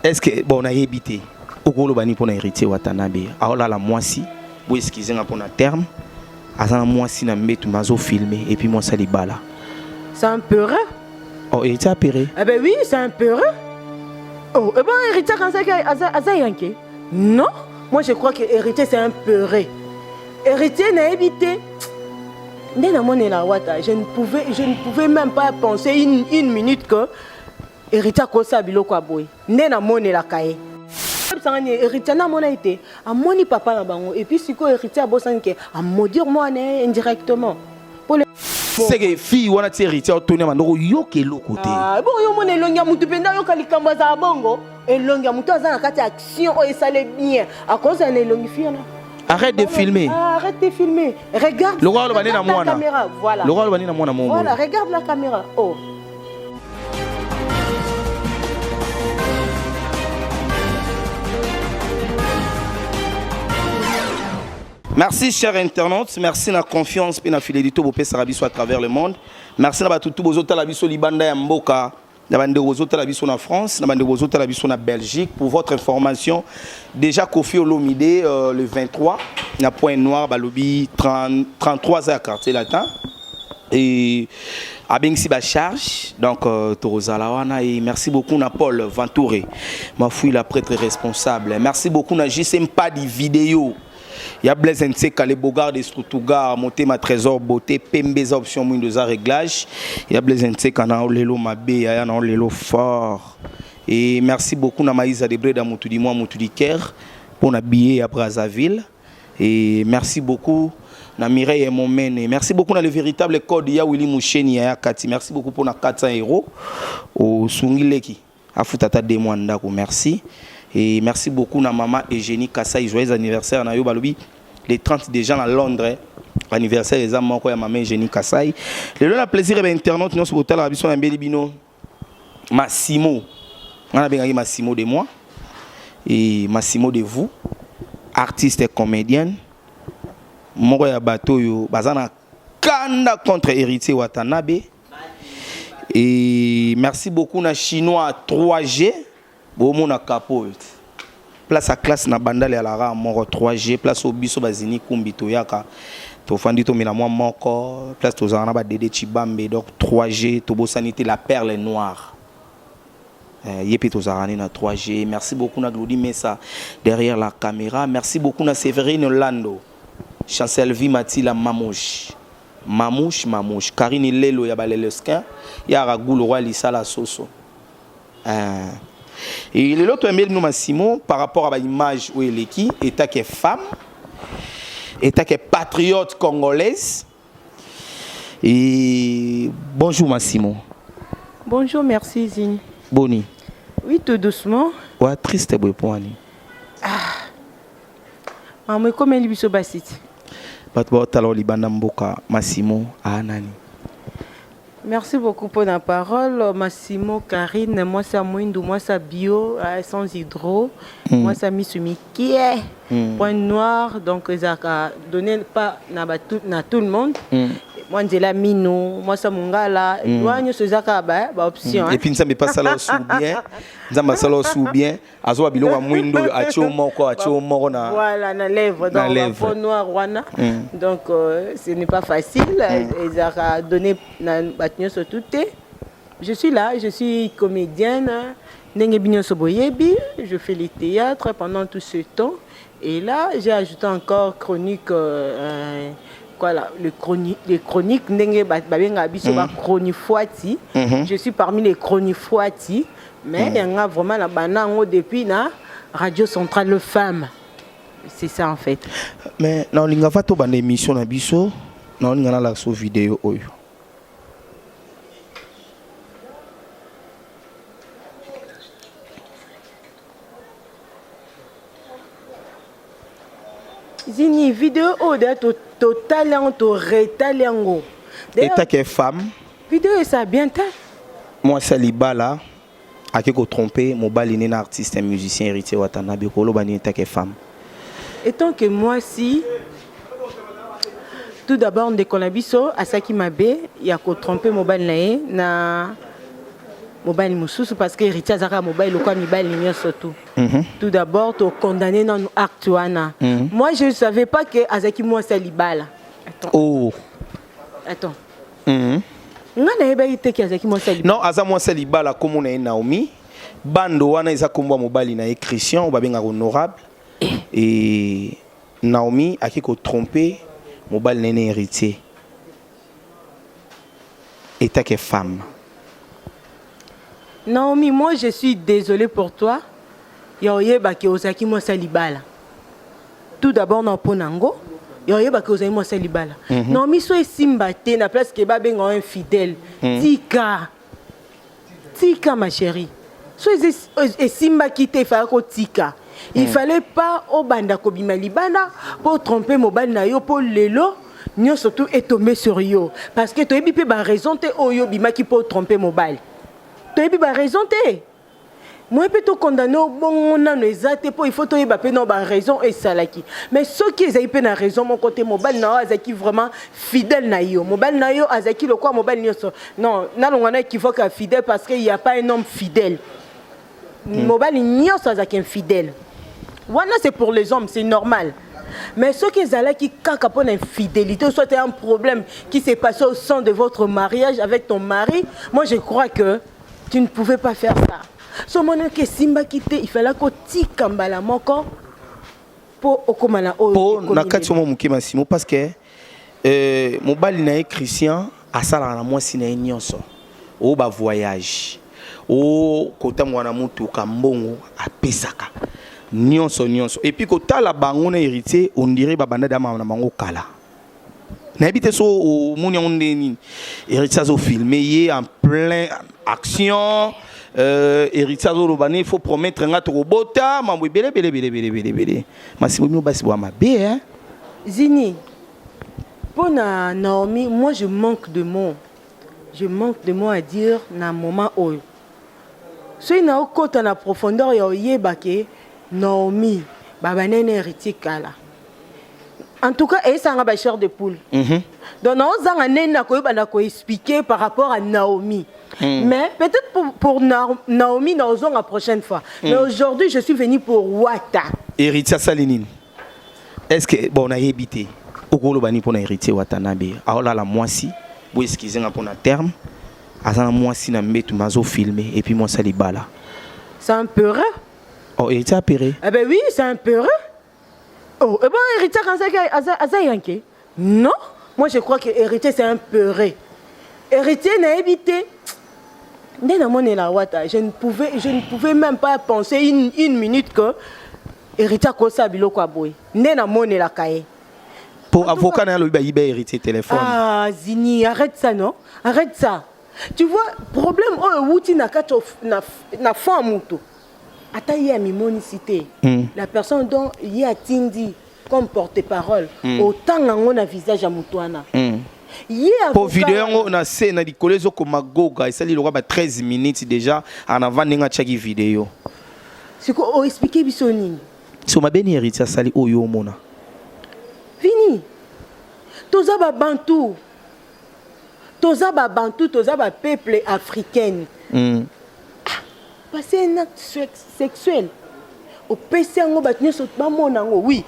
Est-ce que bon on a évité au gros bani pour héritier Watanabe alors là la moisi vous excusez pour un terme azana moisi na mbetu mazo filmer et puis moi ça les bala C'est un peureux. oh héritier apéré Eh ben oui, c'est un peureux. Oh, et bon, héritier quand c'est Azayanké. Non, moi je crois que héritier c'est un peureux. Héritier n'a évité. Je ne pouvais même pas penser une minute que héritier kosa biloko aboy. Ndena mone la kaye. Héritier na mona été a moni papa na bango et puis siko héritier abosanke a maudire moi indirectement. Pour c'est que fille wana ti héritier tourner mandoko yoke lokote. Ah bon yo mona elongia mutu penda yo kalikamba za bongo elongia mutu azana kati action o esale bien à cause na elongi fille na. Arrête de filmer. Arrête de filmer. Regarde la caméra. Voilà. Voilà, regarde la caméra. Oh. Merci chers internautes, merci la confiance et la fidélité au Sarabiso à travers le monde. Merci à tous vos autres Labiso Libanda et Mboka. Nous sommes en France, nous sommes en Belgique. Pour votre information, déjà Kofi Olomide, le 23, il y a Point Noir, Balobi, 33 heures quartier latin. Et à Bengsiba charge, donc Torozalawana. Et merci beaucoup à Paul Ventouré, ma fouille la prêtre responsable. Merci beaucoup à JSM pas de vidéo. Il y a Blaise Nseka, les Bogards de Strutugar, monter ma trésor beauté, Pembeza option Windows réglage. Il y a Blaise Nseka, on a Lelo Mabé, il y a Lelo fort. Et merci beaucoup à Maïsa Debré d'Amoutudi Moi, Moutudi Ker, pour habiller à Brazzaville. Et merci beaucoup à Mireille et Momene. Merci beaucoup à le véritable code, il y a Willy Moucheni, il y a Kati. Merci beaucoup pour 400 € au Sungileki. À Futata de Mwandako, merci. Et merci beaucoup à maman Eugénie Kassai, joyeux anniversaire na yo balobi les 30 des gens à Londres, anniversaire des amants quoi maman Eugénie Kassai. Le la plaisir et internaute nous sur hôtel Rabison en Belibino Massimo. On a bien Massimo de moi et Massimo de vous, artiste et comédienne. Moko ya bateau yo bazana kanda contre héritier Watanabe. Et merci beaucoup na chinois 3G. Bon na capote. Place à classe na bandale à la ra mort 3G, place au biso bazini kumbito yaka. To fandi to mina moi moko, place to zana ba Dédé Chibambe donc 3G, to sanité la perle noire. Yepi to zarani na 3G. Merci beaucoup na Glody Messa derrière la caméra. Merci beaucoup na Séverine Lando. Chancel Vi Matila Mamouche. Mamouche. Karine Lelo ya baleleskin. Ya Ragoul roi Lisa la Soso. Et l'autre nous Massimo par rapport à l'image où elle est qui état qu'elle femme, état qu'elle patriote congolaise. Et bonjour Massimo. Bonjour, merci Zine. Boni. Oui, tout doucement. Ouais, triste pour Annie. Mais comment il biso basit? Batbo talo libanda mboka Massimo Anani. Merci beaucoup pour la parole. Massimo, Karine, moi c'est Mouindou, moi c'est bio, sans hydro, moi c'est Missumi qui est Point Noir, donc ils ont donné pas à tout le monde. Moi c'est la Mino, moi c'est Mongala, moi nous c'est Zaka option. Et puis nous pas ça là sous bien, nous ça là sous bien, azo bilo wa Mouindou acho moko na. Voilà na lèvre donc Point Noir wana. Donc ce n'est pas facile, ils ont donné je suis là, je suis comédienne, je fais les théâtres pendant tout ce temps. Et là, j'ai ajouté encore chronique, les chroniques, je suis parmi les chronifuati, mais il y a vraiment la banane depuis la Radio Centrale Le Femmes. C'est ça en fait. Mais non, il y a une émission na biso, non, il y a la vidéo. Zini vidéo de talent to rétalengo. Et ta que femme. Vidéo ça bien ta. Moi c'est Libala a que tromper mon baliné artiste et musicien héritier Watanabe ko bani ta que femme. Et tant que moi si tout d'abord on décolle biso à ça qui m'a bé il y a ko tromper mon baliné na mobile mosusu parce que héritier azaka mobile ou quoi mibali nyonso tout. Tout d'abord to condamner dans acte wana. Moi je ne savais pas que azaki moi c'est libala. Attends. Oh. Attends. Nga na yeba ite ki azaki moi c'est libala. Non, aza moi c'est libala comme on est Naomi. Bando wana eza kombo mobile na Christian ou babenga honorable. Et Naomi a qui ko tromper mobile nene héritier. Et ta que femme. Naomi, moi je suis désolée pour toi. Yoye baki ozaki moi salibala. Tout d'abord na ponango. Yoye baki ozaki moi salibala. Naomi so esimba te na place ke ba benga infidèle. Tika. Tika ma chérie. So esimba kite fa ko tika. Il fallait pas au banda ko bima libana pour tromper mobile na yo pour lelo. Nous surtout est tombé sur yo parce que tu as bien ba raison te oyo bima qui pour tromper mobile. Tu as bien raison te. Moi plutôt condamné bon on a exact pour il faut toi ba non ba raison et salaki. Mais ceux qui ont pas na raison mon côté mobile na azaki vraiment fidèle na yo. Mobile na yo azaki le quoi mobile nyoso. Non, na longana qui faut que fidèle parce qu'il y a pas un homme fidèle. Mobile nyoso azaki infidèle. Voilà c'est pour les hommes, c'est normal. Mais ceux qui allaient qui caca pour l'infidélité, soit un problème qui s'est passé au sein de votre mariage avec ton mari, moi je crois que tu ne pouvais pas faire ça. Ce moment que Simba quitté, il fallait que tu kambala moko pour okomana o. Pour nakati mo mukima simo parce que mobali na Christian asala na moi sina nyonso. O ba voyage. O kota mwana mutu kambongo apesaka. Nyonso. Et puis quand tu as la bango na héritier, on dirait babanda dama na bango kala. Na habite so au moni on ni héritier zo filmé en plein action héritier zo lobani faut promettre ngata robota mambo belé. Masimo no basi boama be hein. Zini. Pour Naomi, moi je manque de mots. Je manque de mots à dire na moment où. So na okota na profondeur ya oyebake Naomi, babanene héritier kala. En tout cas, elle s'en a chair de poule. Donc, nous avons expliquer par rapport à Naomi. Mais peut-être pour Naomi, nous allons la prochaine fois. Mais aujourd'hui, je suis venue pour Wata. Héritier Salinine. Est-ce que, bon, on a habité au Golobani pour héritier Watanabe. Alors là, la moisi, vous excusez pour un terme. À la moisi, on a mis tout mazo filmé et puis moi, ça les bala. C'est un peu rare. Oh, héritier a péré. Eh ben oui, c'est un peu rare. Oh, eh ben héritier quand ça yanké. Non, moi je crois que héritier c'est un peu rare. Héritier n'a évité. Je ne pouvais même pas penser une minute que héritier kosa biloko aboy. Ndena mone la kaye. Pour avocat na lo ba héritier téléphone. Ah Zini, arrête ça non? Arrête ça. Tu vois, problème oh wuti na kato na femme muto. Ataye a mimonicité. La personne dont il y a tindi comme porte-parole autant on a visage à mutuana. Pour vidéo on a c'est na dikole zo ko magoga ça li le 13 minutes déjà en avant nga chaki vidéo. C'est quoi o expliquer bisoni. So ma beni héritier sali oyo mona. Fini. Toza ba bantu. Toza ba peuple africain. Passer un acte sexuel. Au PC, oui,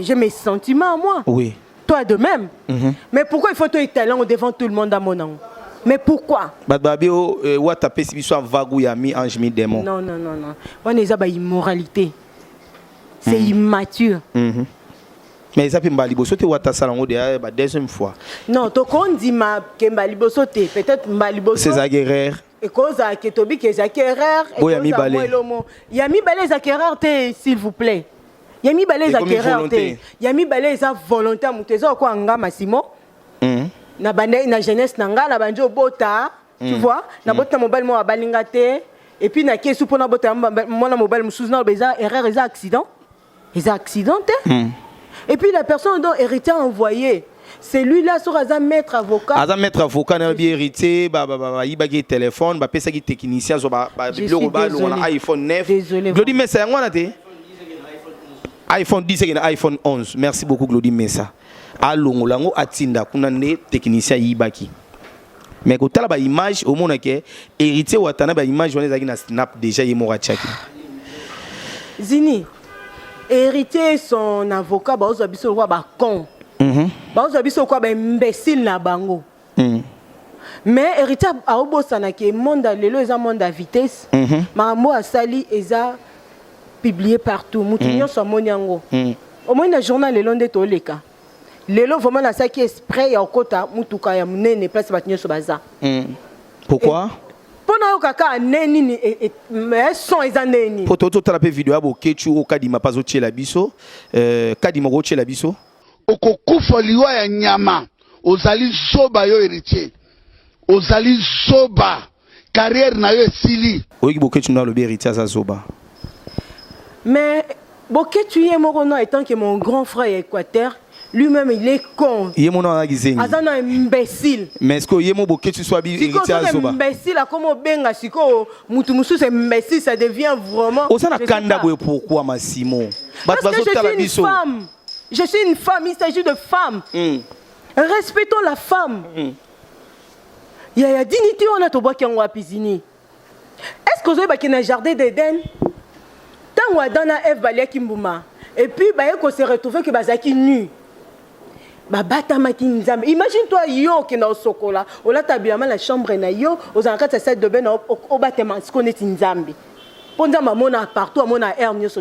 j'ai mes sentiments à moi. Oui. Toi de même. Mais pourquoi il faut être talent devant tout le monde à mon nom? Mais pourquoi? Non. On est à immoralité. C'est immature. Mais ça peut m'alibosoter ou ta salon de deuxième fois. Non, to kon dit ma kembalibosoter peut-être mbalibosoter. C'est aguerrer. Et cause à Ketobi qui est acquéreur. Yami balé acquéreur s'il vous plaît. Yami balé acquéreur Yami balé sa volonté à mutezo quoi anga Massimo. Na bande na jeunesse nanga na banjo bota, tu vois? Na bota mobile mo abalinga te et puis na kesu pona bota mona mobile musuzu na beza erreur et accident. Les accidents et puis la personne dont héritier a envoyé, c'est lui-là sur un maître avocat. Un maître avocat, un héritier, il a un téléphone, il a un technicien, il a un iPhone 9. Désolé. Glody Messa, iPhone 10 et iPhone 11. Merci beaucoup, Glody Messa. Allons, on a un technicien Ibaki. mais quand tu as une image au monde que héritier Watana ba image on est na snap déjà il mora tchaki Zini héritier son avocat ba ozo biso kwa ba con ba ozo biso kwa ba imbécile na bango mais héritier a obosana ke monde lelo eza monde à vitesse makambo asali eza publié partout mutinyo so monyango au moins na journal lelo nde to leka lelo vraiment na ça qui exprès ya okota mutuka ya munene place batinyo so baza pourquoi pona okaka neni ni mais son eza neni poto to traper vidéo abo kechu okadima pazo tchela biso kadima go tchela biso okokufa liwa ya nyama ozali zoba yo héritier ozali zoba carrière na yo esili oyi bokechu na lo héritier za zoba mais bokechu ye moko no étant que mon grand frère Équateur lui-même il est con. Il est mon imbécile. Mais est-ce que il est mon bokechu soit héritier à zoba imbécile comme benga siko mutu musu c'est imbécile ça devient vraiment osana kanda boye pourquoi Massimo parce que je suis une femme. Je suis une femme, il s'agit de femme. Respectons la femme. Il y a dignité on a to boki en wapizini. Est-ce que vous avez un jardin d'Éden? Tant que Adana Eve balé kimbuma et puis bah ko se retrouver que bazaki nu. Ba bata matinzam. Imagine-toi yo qui na sokola, ola tabiama la chambre na yo, aux encadres cette de ben au bâtiment ce qu'on est nzambi. Ponda mamona partout mona air nyo so.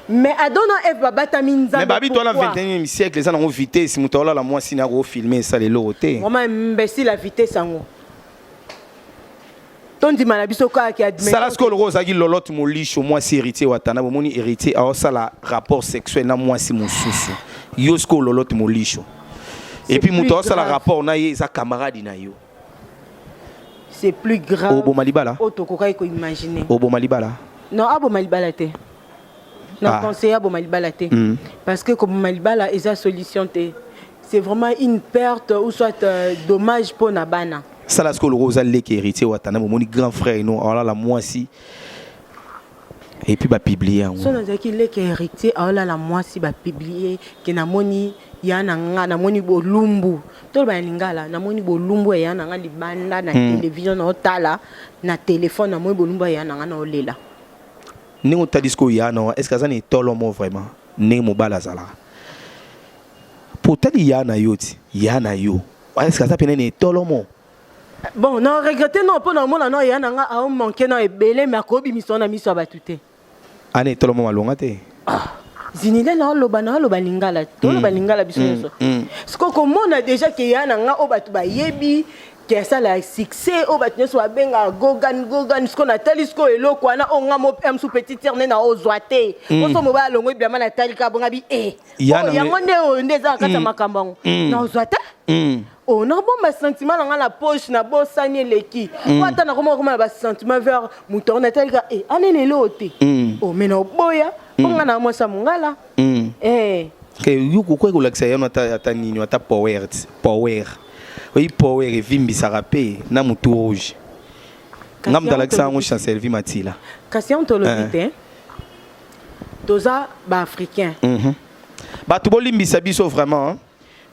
Mais Adona Eve babata minzambi. Mais babi toi la 21e siècle les gens ont vitesse mutola la moi sina go filmer ça les loté. Vraiment imbécile la vitesse sango. Tondi manabiso ka ki admet. Salas ko rose agi lolot mo lisho moi si héritier watana bomoni héritier a ça la rapport sexuel na moi si mon susu. Yo sko lolot mo lisho. Et puis muto ça la rapport na ye sa camarade na yo. C'est plus grave. Obo malibala. Oto ko kai ko imaginer. Obo malibala. Non abo malibala te. Non conseiller abo malibala te. Parce que comme malibala eza solution te. C'est vraiment une perte ou soit dommage pour na bana. Salas ko rose le qui héritier watana bomoni grand frère non alors la moi si et puis ba publier en so nazaki le qui héritier alors la moi si ba publier que na moni ya na nga na moni bolumbu to ba lingala na moni bolumbu ya na nga libanda na télévision na otala na téléphone na moni bolumbu ya na nga na olela ningo ta disco ya non est-ce que ça n'est tolo mo vraiment ne mo balazala pourtant ya na yoti ya na yo est-ce que ça peut ne tolo mo. Bon, non, regrettez non, pour le moment, non, il y a un manqué dans les bélés, mais à quoi ils sont mis sur batute. Année, tout le monde a longate. Zinile na lobana lobalingala, to lobalingala biso so. Ce qu'on a déjà qu'il y a un obatu ba yebi, que ça la succès obatu so benga gogan, ce qu'on a talisco et lo quoi na onga mo m sous petit terne na ozoate. On so mo ba longo bien na talika bonga bi ya ngonde o ndeza kata makambango. Na ozoate? Oh, non, bon, ma sentiment dans la poche, na bo sanye leki. Ou attends, comment ma sentiment vers mouton, na tel gars, anene lote. Oh, mais non, boya, on a moi ça mongala. Que you quoi que l'accès on ta nino ta power. Oui, power et vimbi ça rapé, na moutou rouge. Ngam dans l'accès on chance servi matila. Kasi on te le dit, toza ba africain. Ba tu bolimbi sabiso vraiment.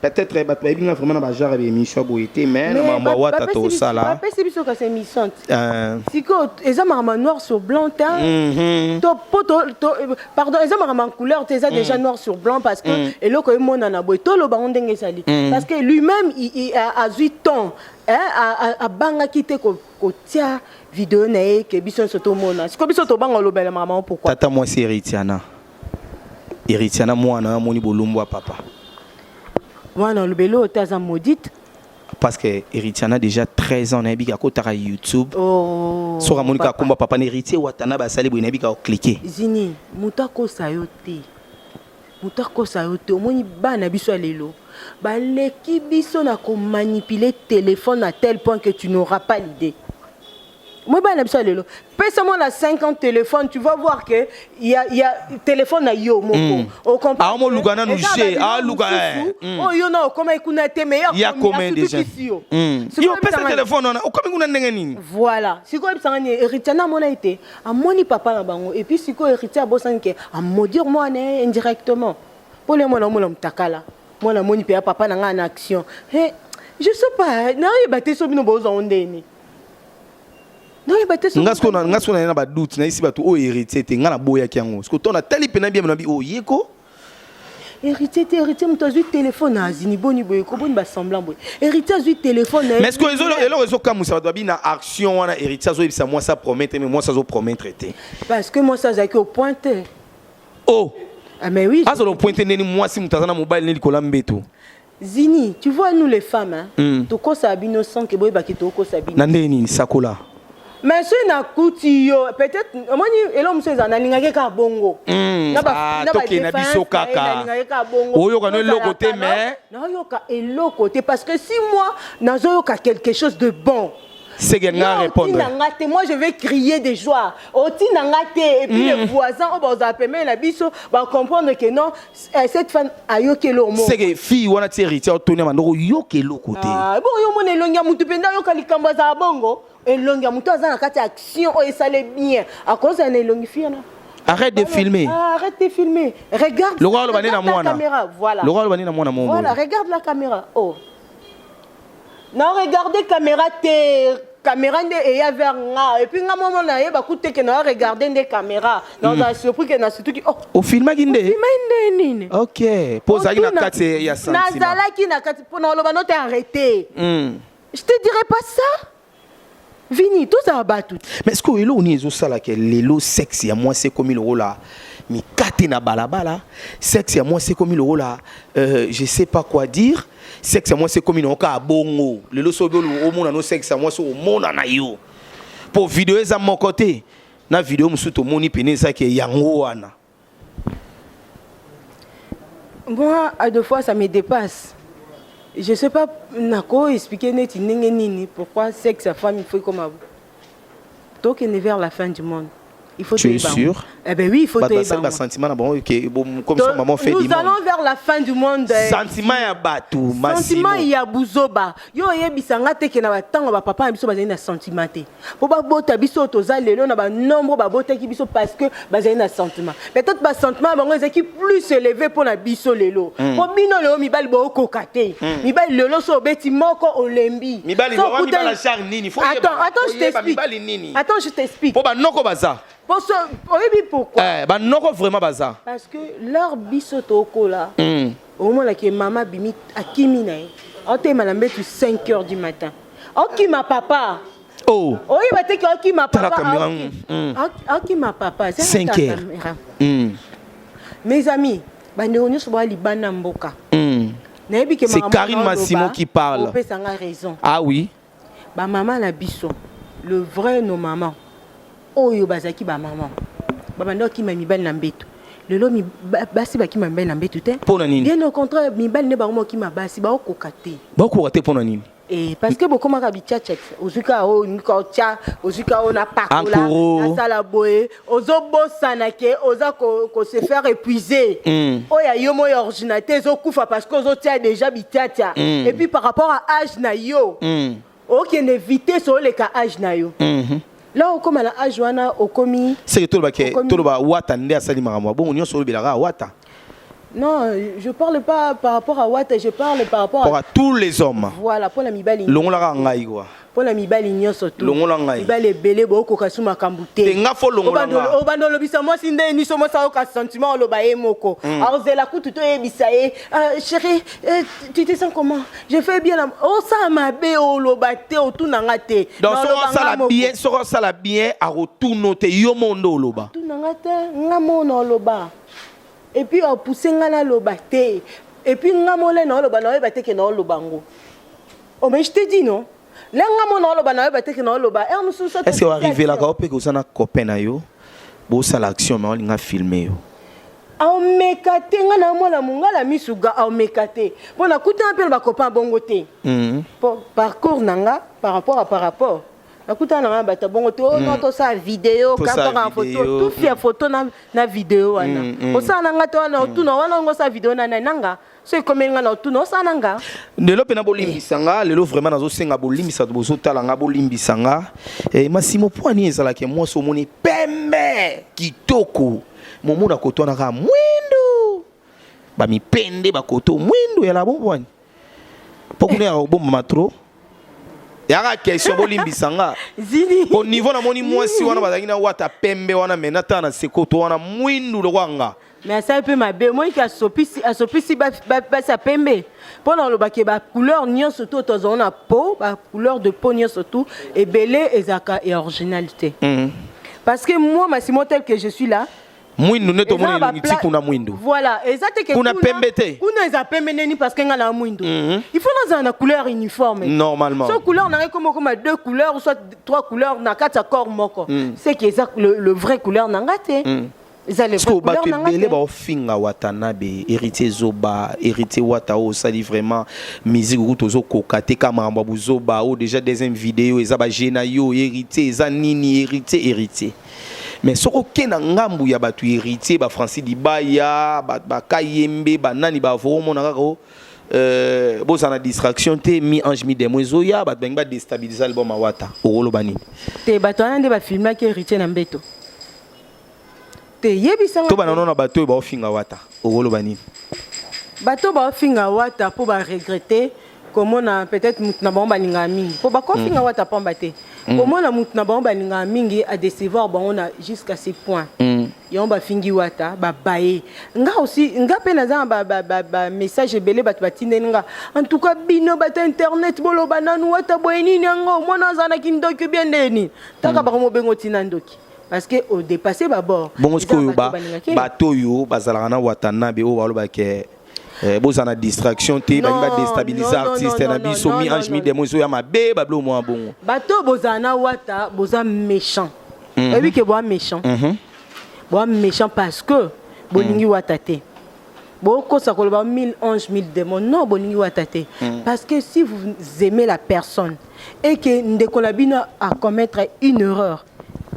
Peut-être que vraiment na bajar et émission boité mais na mamba wata to sala. Pas c'est biso ka c'est émission. Siko eza marama noir sur blanc pardon eza marama couleur eza déjà noir sur blanc parce que eloko emona na boy to lo ba ndenge sali parce que lui-même il a 8 ans a banga kité ko tia vidéo na e ke biso soto mona. Siko biso to banga lo bela marama pourquoi? Tata moi c'est héritiana moi na moni bolumbu papa. Moi, dans le bélo, tu as maudite. Parce que Héritiana a déjà 13 ans, il y a YouTube. Oh. Sur Ramonika Kumba, papa héritier, Watana Basali, il y a cliqué. Zini, Moutako Sayote. Moutako Sayote, au moins, il y a biso alelo. L'équipe biso n'a qu'à manipuler le téléphone à tel point que tu n'auras pas l'idée. Moi, pèse-moi la 50 téléphones, tu vas voir que il y a téléphone à yo moko. Ah mon Lugana nous chez Lugana. Oh yo non, comment écoute tes meilleurs. Il y a combien déjà? Yo pèse téléphone on a comment on ndengeni. Voilà. Si quoi ça ngani Héritiana mon a été à moni papa na bango et puis si quoi Héritier bosanke à maudire moi indirectement. Pour le moi na mon takala. Moi na moni papa na en action. Je sais pas, non, il battait sur nos beaux ondés. Non, il battait sur. Ngasko na ba doute na ici bato o héritier te ngana boya kiango. Parce que ton a tali pena bien nabi o yeko. Héritier, mon as eu téléphone à Zini boni boy, ko boni ba semblant boy. Héritier a eu téléphone. Mais est-ce que les autres comme ça doit bien na action na héritier zo ça moi ça promettre mais moi ça zo promettre été. Parce que moi ça j'ai au pointé. Oh. Ah mais oui. Ah ça le pointer neni moi si mutazana mobile neli kolambeto. Zini, tu vois nous les femmes hein. Toko sabino sans que boy ba ki toko sabino. Nandeni sakola. Mais si na kuti yo peut-être moi ni elo monsieur zanalingake ka bongo. Na ba toke na biso kaka. Oyo ka no le côté mais na yo ka elo côté parce que si moi nazo yo ka quelque chose de bon. C'est qu'elle n'a répondre. Moi je vais crier de joie. Et puis les voisins on va appeler la biso va comprendre que non cette femme a yo ke lo mo. C'est que fille on a héritier tourner mandoko yo ke lo côté. Ah bon yo mona elongia mutu penda yo kalikamba za bongo. Elongia mutu azana kati action o esale bien. À cause d'un elongi fille na. Arrête de filmer. Arrête de filmer. Regarde. Le roi le bani na la caméra. Voilà. Le roi le bani na mwana mongo. Voilà, regarde la caméra. Oh. Non, regardez caméra caméra et y a vers nga et puis nga moment na ye ba kuté que na regarder des caméras dans la surpris que na surtout oh au film ginde nini OK pose ali na kati ya sentiment nazala ki na kati pour na loba note arrêté je te dirais pas ça Vini tout ça ba tout mais est-ce que elo oni ezo sala que lelo sexe ya moi c'est comme l'euro là mi kate na balabala sexe ya moi c'est comme l'euro là je sais pas quoi dire sexe moi c'est comme une oka bongo lelo so bolo o mona no sexe moi so o mona na yo pour vidéo za mon côté na vidéo musuto moni peneza ke yango wana moi à deux fois ça me dépasse je sais pas nako expliquer net nini pourquoi sexe à femme il faut comme à donc on est vers la fin du monde. Il faut tu es sûr? Eh ben oui, il faut te battre. Sentiment bon OK comme ça maman fait nous allons vers la fin du monde. Sentiment ya batu massimo. Sentiment ya buzoba. Yo yebisanga te ke na batango ba papa biso bazali na sentiment te. Po ba bota biso toza lelo na ba nombre ba bota ki biso parce que bazali na sentiment. Peut-être ba sentiment bango ezaki plus élevé pour na biso lelo. Po bino lelo mibali bo kokate. Mibali lelo so beti moko olembi. Mibali bo wa mibala char nini faut attends je t'explique. Attends je t'explique. Po ba noko baza. Pourquoi? Bah non vraiment bazar. Parce que leur bisoto là. Au moment là que maman bimi akimi na. On te malambe tu 5h du matin. Ok ma papa. Oh. Oui va te ok ma papa. Ok ma papa, c'est 5h. Mes amis, bande on so ba libana mboka. C'est Karine Massimo qui parle. On peut ça a raison. Ah oui. Ba maman la biso. Le vrai nos mamans. Oyo bazaki ba maman babando ki ma mibali na mbeto lelo mi basi ba ki ma mibali na mbeto te pona nini bien au contraire mibali ne ba mo ki ma basi ba okokate pona nini et parce que beaucoup ma kabicha check ozuka o niko cha ozuka o na pakola na sala boye ozobosa na ke oza ko se faire épuiser oya yo mo ordinateur ozokufa parce que ozotia déjà bitatia et puis par rapport à âge na yo OK n'éviter sur les cas âge na yo là au comme la ajoana au commis c'est tout le ba wata ndé asali makamwa bon on so belaka wata non je parle pas par rapport à wata je parle par rapport à tous les hommes voilà pour la mibali longola ngai quoi pour la mibali nyoso tout longola ngai mibali belé boko kasuma kambute tenga fo longola ngai o bando lobisa moi sinde ni somo sa o ka sentiment lo ba emoko alors zela kutu to ebisa chérie tu te sens comment je fais bien oh ça m'a bé o lo baté o tout nangate donc ça la bien à retourner te yo mondo loba tout nangate ngamono loba et puis on pousse ngana loba te et puis ngamole no loba no ebate ke no lobango oh mais je te dis non est-ce que va arriver là quand on a un copain na yo bo ça l'action mais on a filmé yo au mekate ngana mona mungala misuga au mekate bona kuta appel ba copain bongo te parcours nanga par rapport nakuta nanga bata bongo te on to sa vidéo capture en photo tout fait photo na vidéo wana o sa nanga to na tout na wana ngo sa vidéo na nanga c'est comme ngana tout no sa nanga lelo pena bolimbisanga lelo vraiment nazo senga bolimbisa bozo talanga bolimbisanga Massimo poani ezala ke moi so moni pembe kitoko momona kotona ka mwindu ba mipende ba koto mwindu ya la bobwani Pourquoi on bon matro? Il y a une question bolimbisanga. Zini. Au niveau na moni moi si wana bazangina wata pembe wana menata na sekoto wana mwindu lo wanga. Mais ça un peu ma belle. Moi qui a sopisi sa pembe. Pendant le baquet ba couleur nion surtout dans on a peau, ba couleur de peau nion surtout et belé et zaka et originalité. Parce que moi Massimo tel que je suis là. Mwindu neto moni ngiti kuna mwindu. Voilà, exactement que kuna pembete. Kuna za pembe neni parce que ngala mwindu. Il faut dans une couleur uniforme. Normalement. Soit couleur n'a comme deux couleurs ou soit trois couleurs na quatre corps moko. C'est que le vrai couleur n'a ngate. Ils allaient pas couleur n'a ngate. Ba finga watanabe héritier zoba, héritier watao ça dit vraiment musique route kokate kama mbabu zoba ou déjà des vidéos ezaba jena yo héritier za nini héritier. Mais ce qui est ngambu ya batu héritier ba Francis Dibaya ba Kayembe ba nani ba vraiment nakako bozana distraction te mi ange mi demozo ya ba benga déstabiliser album awata orolo bani te bato ande ba filmer ki héritier na mbeto te yebisa to banano na bato ba ofinga wata orolo bani bato ba ofinga wata pour ba regretter comment on peut-être mutna ba balinga mingi pour ba ko finga wata pamba te comment na mutna ba balinga mingi a décevoir ba on a jusqu'à ce point yo ba fingi wata ba baye nga aussi nga pe na za ba message belé ba batine nga en tout cas bino ba internet bolo bananu wata boyeni ngo mona za na kindoki bien deni taka ba mo bengo tina ndoki parce que au dépasser ba bord bon ce ko ba bato yo bazalana wata na be o ba lo ba ke bozana distraction te ba déstabiliser artiste na biso mi ange mi demozo ya mabe ba blo mo bon bato bozana wata boza méchant et oui que boa méchant boa méchant parce que boningi wata te boko ça koloba 1000 anges 1000 démons non boningi wata te parce que si vous aimez la personne et que ndekolabino a commettre une erreur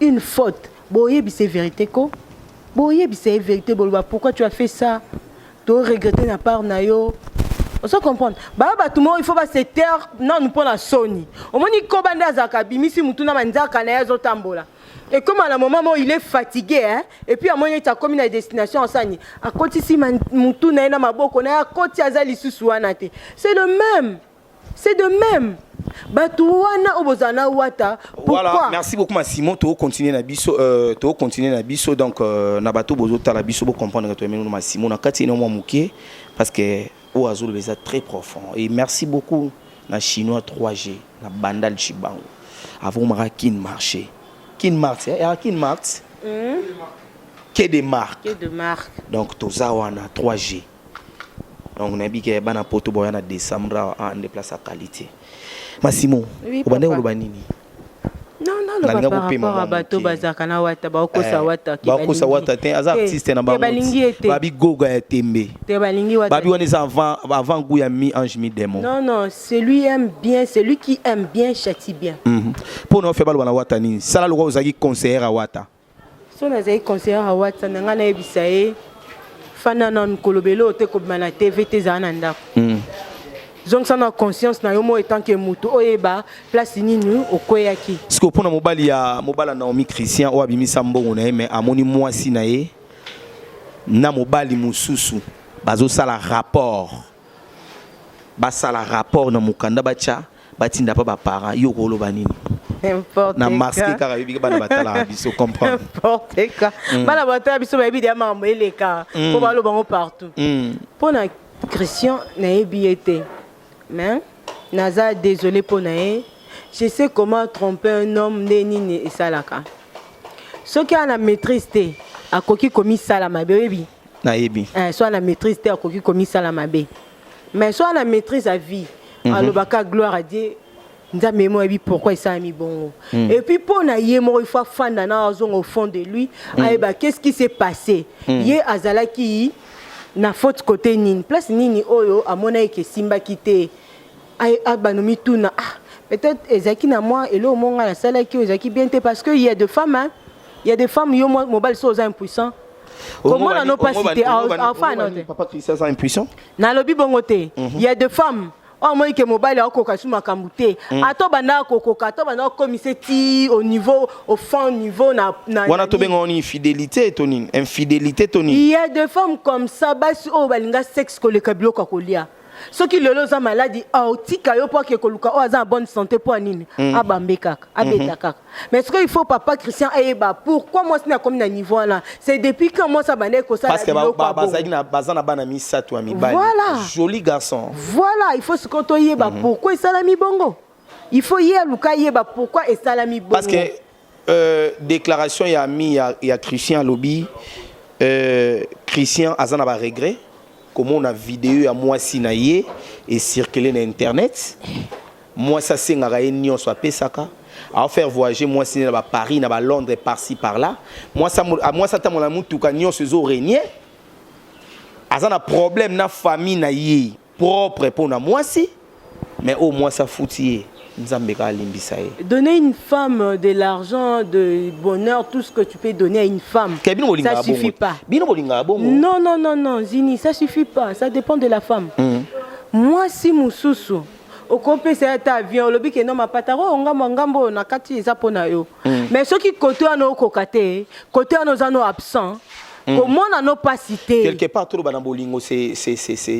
une faute boye bi c'est vérité ko boye bi c'est vérité boloba pourquoi tu as fait ça tu regretter na part na yo on se comprendre ba tout le monde il faut pas se taire non nous pour la Sony au moins ni ko banda zaka bimisi mutu na manzaka na yazo tambola et comme à un moment où il est fatigué hein et puis à moins il a commis la destination en sani à côté si mutu na maboko na à côté azali susuana te c'est le même Batouana obozana wata. Pourquoi? Voilà, merci beaucoup Massimo. Tu continuer na biso, donc na bato bozota la biso pour comprendre que tu aimes Massimo na kati no muké parce que o azul beza très profond et merci beaucoup na chinois 3G na bandal chibango. Avant mara kin marché. Kin marché, kin marché. Que de marque. Donc tozawana 3G. Donc on a dit que bana poto boya na décembre en déplace à qualité. Massimo, oui, obande urubanini. Non, par rapport à bato bazaka na wata ba okosa wata ki ba okosa wata te aza artiste na ba babi goga ya tembe te balingi wata babi woni avant goût ya mi ange mi démon. Non, celui aime bien, celui qui aime bien châtie bien. Pour nous faire balwa na wata ni sala loko ozaki conseiller à wata. So na zai conseiller à wata nga na ebisaye fana na nkolobelo te ko bana TV te zana ndako. Donc ça na conscience na yo mo etant que mutu oyeba place nini okoyaki. Parce que pour na mobala Naomi Christian o abimisa mbongo na mais amoni mwasi na ye na mobali mususu bazo sala rapport na mukanda bacha batinda pa ba parents yo ko loba nini n'importe na masque kaka bibi bana batala biso comprendre n'importe quoi bana batala biso ba bibi ya mambo eleka ko ba lo bango partout pour na Christian na ebiete. Mais naza désolé pour nae. Je sais comment tromper un homme neni et salaka. Ce qui a la maîtrise te a koki commis salama baby. Na ebi. Soit la maîtrise te a koki commis salama be. Mais soit la maîtrise à vie. Alors baka gloire à Dieu. Nzambe mo ebi pourquoi ça a mis bon. Et puis pour na yemo il faut fanda na ozon au fond de lui. Aïba qu'est-ce qui s'est passé? Yé azalaki na faute côté nini. Place nini oyo a mona ke simba kité. Abanomi tuna peut-être ezaki na moi et là monga la salle qui ezaki bien parce que il y a des femmes hein il y a des femmes yo mobile so impuissant comment on n'a pas cité enfin papa Christian ça impuissant na lobi bongote il y a des femmes oh moi que mobile akoka suma kambuté ato bana kokoka to bana commissaire ti au niveau au fond niveau na wana to benga oni infidélité tonine il y a des femmes comme ça basi oh balinga sexe ko le kabilo ka kolia Ce qui le loza maladie, tika yo pour que koluka en bonne santé pour anine. Abambe kaka, abeta kaka. Mais est-ce qu'il faut papa Christian Ayeba pourquoi moi c'est comme na niveau là? C'est depuis quand moi ça bandé ko ça. Parce que bazana bana misa to ami bali. Voilà. Joli garçon. Voilà, il faut se côtoyer pourquoi ça la mi bongo. Il faut y luka yeba pourquoi et ça la mi bongo. Parce que déclaration il y a Christian Lobby Christian azana ba regret. Comment on a vidéo à moi sinaye et circuler sur internet. Moi ça c'est ngara nion soit pesaka. À faire voyager moi sinaye à Paris, à Londres par-ci par-là. Moi ça ta mon amour tout ka nion se zo régner. Azana problème na famille na yé propre pour na moi si mais au moins ça foutier. Donner une femme de l'argent, de bonheur, tout ce que tu peux donner à une femme, ça ne suffit pas. Non, non, non, non, Zini, ça ne suffit pas. Ça dépend de la femme. Moi, si Moussousou, au compé c'est un avion, le but que non ma pataro, on gambo na kati ezapona yo. Mais ceux qui côté à nos kokate, côté à nos anneaux absents, comment on n'a pas cité? Quelque part, tout le banabolingo c'est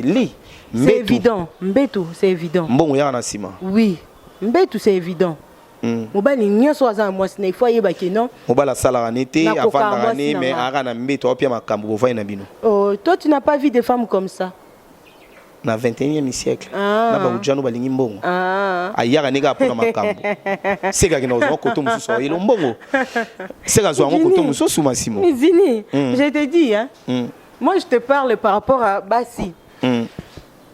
lit. C'est évident. Mbetou, c'est évident. Bon, il y a un assima. Oui. Mbetou c'est évident. Mobali nyonso aza moi sina il faut yeba que non. Mobala sala été avant l'année mais arana mbeto opia makambo bovai na bino. Oh, toi tu n'as pas vu des femmes comme ça. Na 21e siècle. Na ba ujano balingi mbongo. Ayaka nega pona makambo. Seka kina ozo koto mususu ilo mbongo. Seka zo ngo koto mususu masimo. Zini, je te dis hein. Moi je te parle par rapport à Bassi.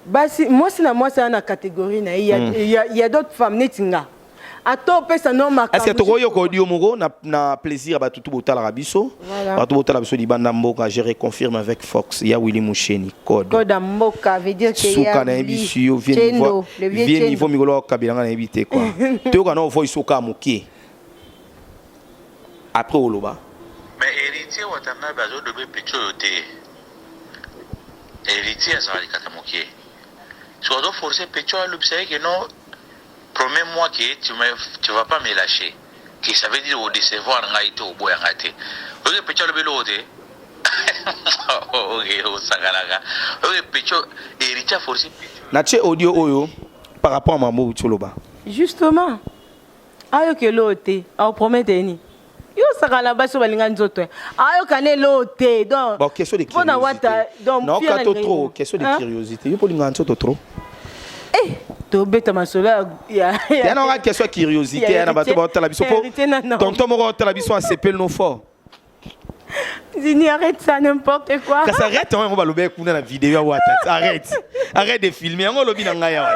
Bassi, moi c'est une catégorie il y a d'autres femmes netinga. Attends, ça non ma. Est-ce que tu vois que Dio Mogo na plaisir à tout botal rabiso? À tout botal rabiso di banda mboka, je reconfirme avec Fox, il y a Willy Moucheni code. Code mboka veut dire que il y a Souka na ebisio vient niveau migolo kabila na ebité quoi. Tu vois non faut Souka mukie. Après oloba. Mais héritier watana bazo de pecho yote. Héritier ça va likata mukie. Tu dois forcer pecho à l'observer que non. Promets-moi que tu vas pas me lâcher. Que ça veut dire au décevoir ngaïto au boya ngate. Ok, pecho le belo ode. Ok, au sagalaga. Ok, pecho héritier forcé pecho. Nache audio oyo par rapport à Mambo Choloba. Justement. Ayo ke lote, au promettre ni. Yo sagala baso balinga nzoto. Ayo kane lote. Donc bon, question de curiosité. Non, kato trop, question de curiosité. Yo polinga nzoto trop. Eh, to beta masola ya. Ya non question de curiosité, na bato ba tala biso po. Tonton moko tala biso a sepel no fort. Zini arrête ça n'importe quoi. Ça s'arrête on va lober kuna na vidéo wa arrête. Arrête de filmer, on lobi na ngaya wa.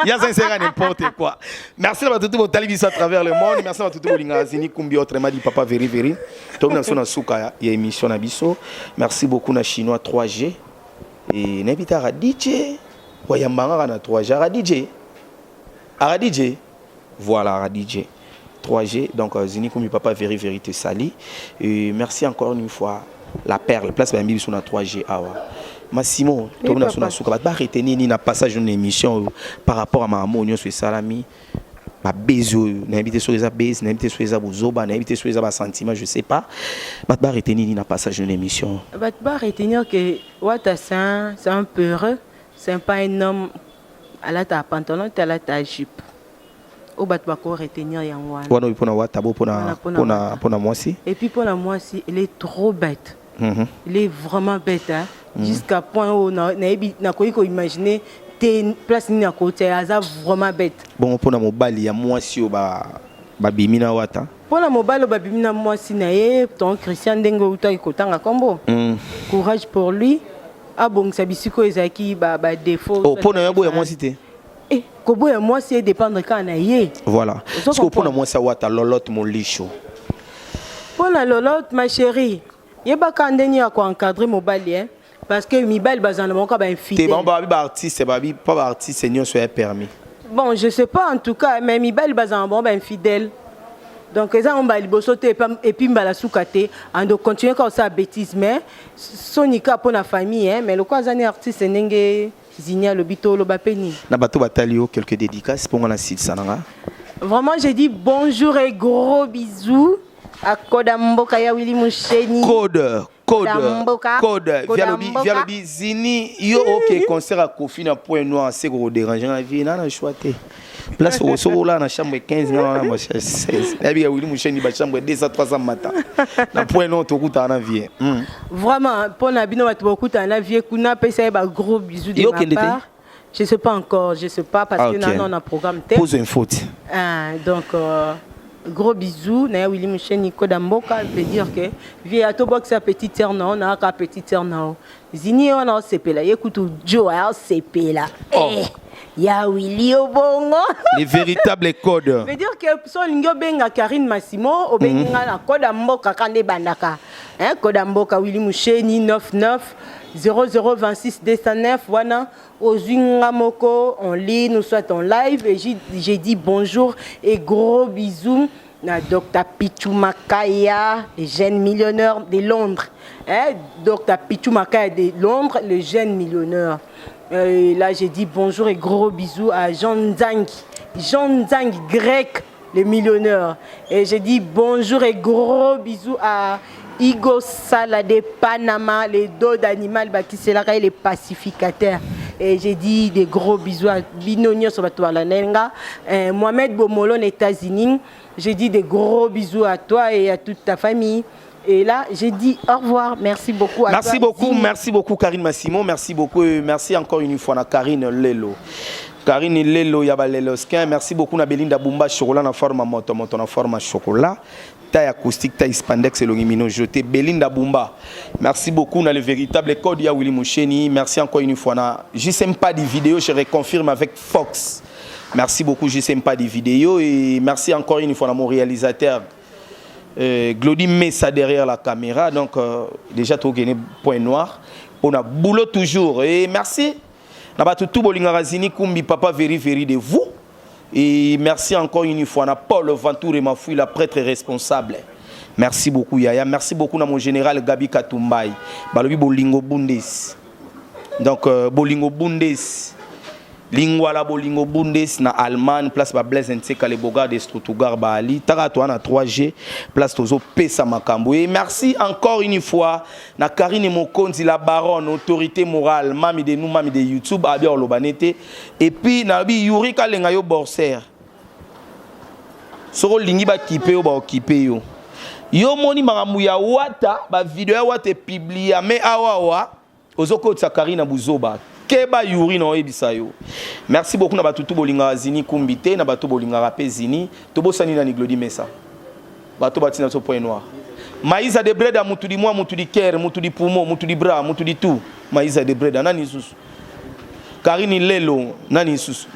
Il y a sincèrement n'importe quoi. Merci à tout le télévision à travers le monde. Merci à tout le monde. Zini Kumbi autrement dit papa very very. Tom na sona suka ya émission na biso. Merci beaucoup na chinois 3G. Et n'habita à DJ. Wayambanga na 3G à DJ. À DJ. Voilà à DJ. 3G donc Zini Kumbi papa very very te sali. Et merci encore une fois la perle place ba mbi sona 3G awa. Massimo, tu as retenir ni na passage d'une émission par rapport à ma monio sur salami. Ma bezo, n'invité sur les abés, n'invité sur les abozoba, n'invité sur les sentiments, je sais pas. Ma retenir ni na passage d'une émission. Va retenir que Watasin, c'est un peureux, c'est pas un homme à la ta pantalon, à la ta jupe. Au bat ba ko retenir yango wana. Wana pona watabo pona moi si. Et puis pour la moi si, elle est trop bête. Il est vraiment bête hein. Jusqu'à point où on a imaginer tes places ni à côté, ça vraiment bête. Bon pour la mobile, il y a moi si au bimina wata. Pour la mobile, bimina moi si nae, ton Christian Dengo uta ikotanga kombo. Courage pour lui. Ah bon, ça bisiko ezaki ba défaut. Oh pour na yabo ya moi cité. Eh, kobo ya moi c'est dépendre quand naie. Voilà. Parce que pour na moi ça wata lolote mon licho. Pour la lolote ma chérie. Yeba kandeni ya ko encadrer mobile hein. Parce que Mibel bazana mon ka ba infidèle. T'es bon ba artiste pas artiste seigneur soit permis. Bon, je sais pas en tout cas mais Mibel bazana bon ba infidèle. Donc ça on ba libosote et puis mbala soukate en de continuer comme ça bêtise mais sonika pour la famille hein mais le quoi zani artiste ndenge Zinia le bito lo ba peni. Na bato batalio quelques dédicaces pour la site sananga. Vraiment j'ai dit bonjour et gros bisous à Kodamboka ya Willy Moucheni. Code. Via le Zini, yo ok concert à Kofi na Point Noir, c'est gros dérangeant la vie, n'a choisi. Place au solo là, na chambre 15, na ma 16. La vie à Willy Moucheni, ba chambre 200 300 matin. Na Point Noir to kuta na vie. Vraiment, pour na bino ba to kuta na vie, kuna pesa ba gros bisous de ma part. Je sais pas encore, je sais pas parce que on a un programme tête. Pose une faute. Donc gros bisous, na Willy Moucheni Kodamboka veut dire que via to box sa petite sœur non, na ka petite sœur non. Zini on a CP là, écoute Joe a CP là. Ya Willy Obongo. Les véritables codes. Veut dire que son lingo benga Karine Massimo, obenga na Kodamboka kande bandaka. Kodamboka Willy Moucheni 99 0026 209 wana Ozinga Moko en ligne, nous soit en live et j'ai dit bonjour et gros bisous à Dr Pichou Makaya, le jeune millionnaire de Londres. Dr Pichou Makaya de Londres, le jeune millionnaire. Et là j'ai dit bonjour et gros bisous à Jean Zang grec, le millionnaire. Et j'ai dit bonjour et gros bisous à Igo Sala de Panama, les dos d'animal qui c'est là les pacificateurs. Et j'ai dit des gros bisous à Binonio Sobatoualanenga, Mohamed Bomolon, États-Unis. J'ai dit des gros bisous à toi et à toute ta famille. Et là, j'ai dit au revoir. Merci beaucoup à toi. Merci beaucoup Karine Massimo. Merci beaucoup. Merci encore une fois à Karine Lelo. Karine Lelo Yabaleloskin. Merci beaucoup à Belinda Bumba chocolat en forme à moto en forme à chocolat. Taille acoustique, taille spandex et l'ongimino jeté. Belinda Bumba. Merci beaucoup dans le véritable code ya Willy Moucheni. Merci encore une fois. Je n'aime pas des vidéos, je reconfirme avec Fox. Merci beaucoup, je n'aime pas des vidéos. Et merci encore une fois à mon réalisateur. Glody Messa derrière la caméra. Donc déjà tout gagné Point Noir. On a boulot toujours. Et merci. Tout Bolingarazini Kumbi Papa Veri de vous. Et merci encore une fois à Paul Ventour et Mafoui, la prêtre responsable. Merci beaucoup Yaya. Merci beaucoup à mon général Gabi Katumbai. Balobi Bolingo Bundes. Donc Bolingo Bundes. Lingwala Bolingo Bundes na Allemagne, place ba Blaise Nteka le Boga de Strutugar Bali. Tarato na 3G, place Tozo Pesa Makambo. Et merci encore une fois na Karine Mokonzi la baronne, autorité morale, mami de nous, mami de YouTube, Abia Olobanete. Et puis na bi Yuri Kalengayo Borser. Soro lingi ba kipe yo ba okipe yo. Yo moni mangamu ya wata, ba video ya wata publié mais awawa ozoko Karine Buzoba. Keba Yuri no ebisayo. Merci beaucoup na batutu bolinga zini kumbite na batu bolinga rapé zini. Tobo sani na Glody Messa. Batu batina so Point Noir. Maïza de breda mutu di moi, mutu di cœur, mutu di poumon, mutu di bras, mutu di tout. Maïza de breda nani susu. Karine Lelo nani susu.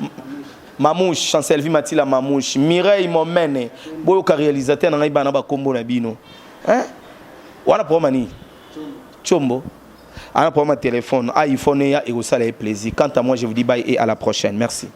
Mamouche Chancel Vimatila Mamouche, Mireille Momene, boyo ka réalisateur na ngai bana ba kombo na bino. Wana pour mani. Chombo. On a pour mon téléphone, iPhone et au salaire plaisir. Quant à moi, je vous dis bye et à la prochaine. Merci.